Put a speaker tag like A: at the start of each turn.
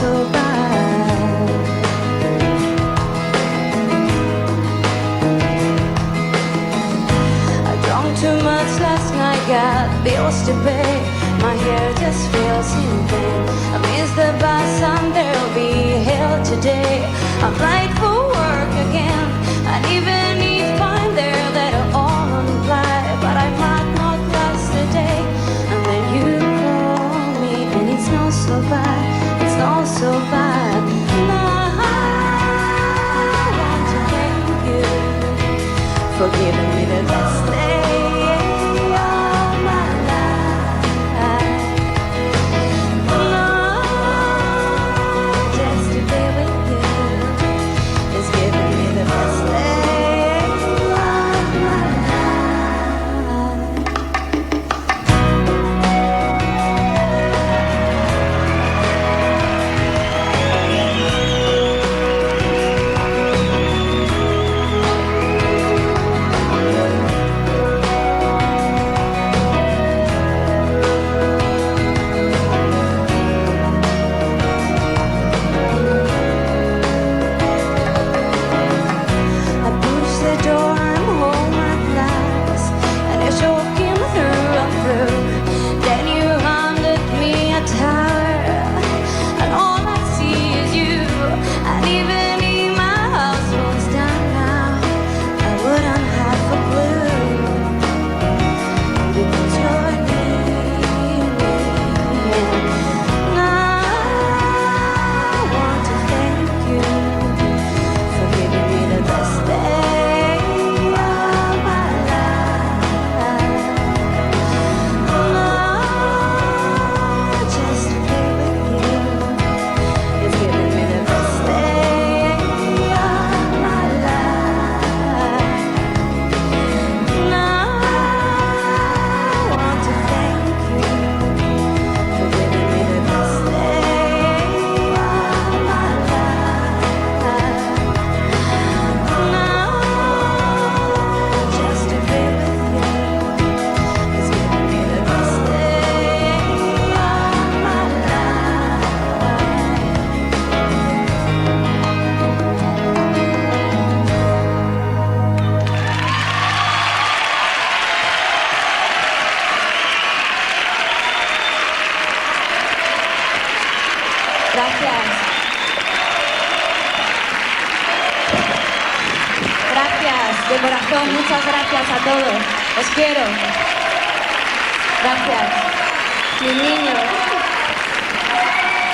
A: so bad. I drank too much last night, got bills to pay. My hair just feels in pain. I miss the bus and there'll be hell today. I'm late for work again, and even if I'm there, they're all on fly. But I might not last the day. And then you call me, and it's not so bad. It's not so bad. And I want to thank you for giving me the best day of my life. Just to be with you is giving me the best day of my life. I pushed the door, I'm home at last, and I shook him through and through. Then you handed me a towel, and all I see is you. And even if my house was down now, I wouldn't have a clue, because you're near me. And I want to thank you for giving me the best day of my life. Just to be with you is giving me the best day of my life. I want to thank you for giving me the best day of my life. Just to be with you is giving me the best day of my life. Gracias. Gracias, de corazón, muchas gracias a todos. Os quiero. Gracias. Mis niños.